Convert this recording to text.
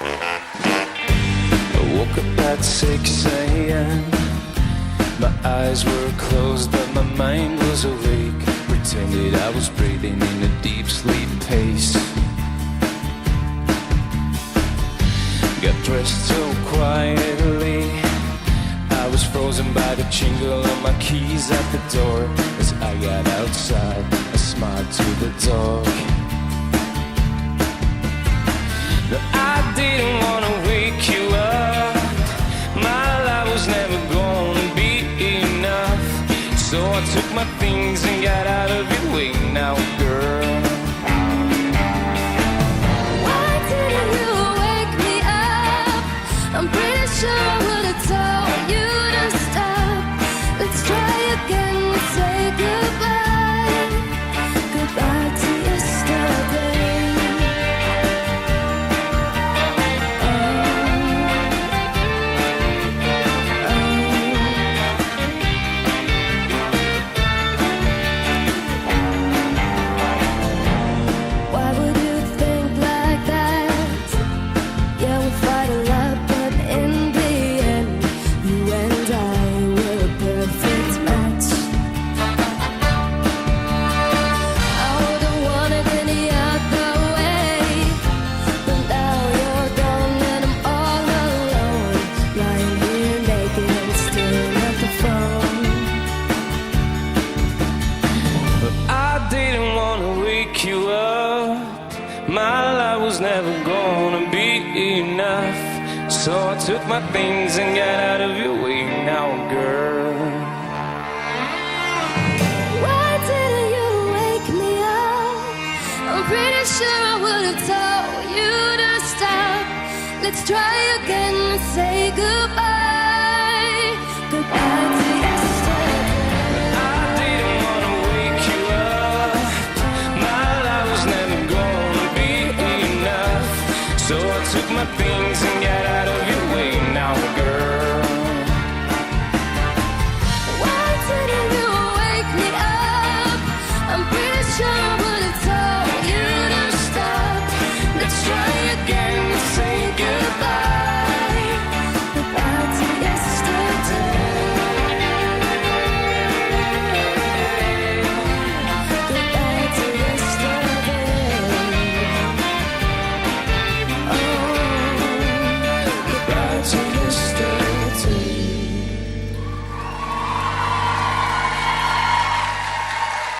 I woke up at 6 a.m. My eyes were closed, but my mind was awake. Pretended I was breathing in a deep sleep pace. Got dressed so quietly, I was frozen by the jingle of my keys at the door. As I got outside, I smiled to the dog. No, I didn't want to wake you up. My life was never gonna be enough. So I took my things and got out of your way now, girl. Why didn't you wake me up? I'm pretty sure I would have told you to stop. Let's try again and say goodbye. Goodbye to yesterday. Why would you think like that? Yeah, we fight a lot, but in the end, you and I were a perfect match. I would've wanted any other way, but now you're gone and I'm all alone, lying here naked and staring at the phone. But I didn't want to wake you up. My life was never gonna be enough. So I took my things and got out of your way now, girl. Why didn't you wake me up? I'm pretty sure I would have told you to stop. Let's try again and say goodbye. Goodbye to yesterday. I didn't want to wake you up. My life was never gonna be enough. So I took my things and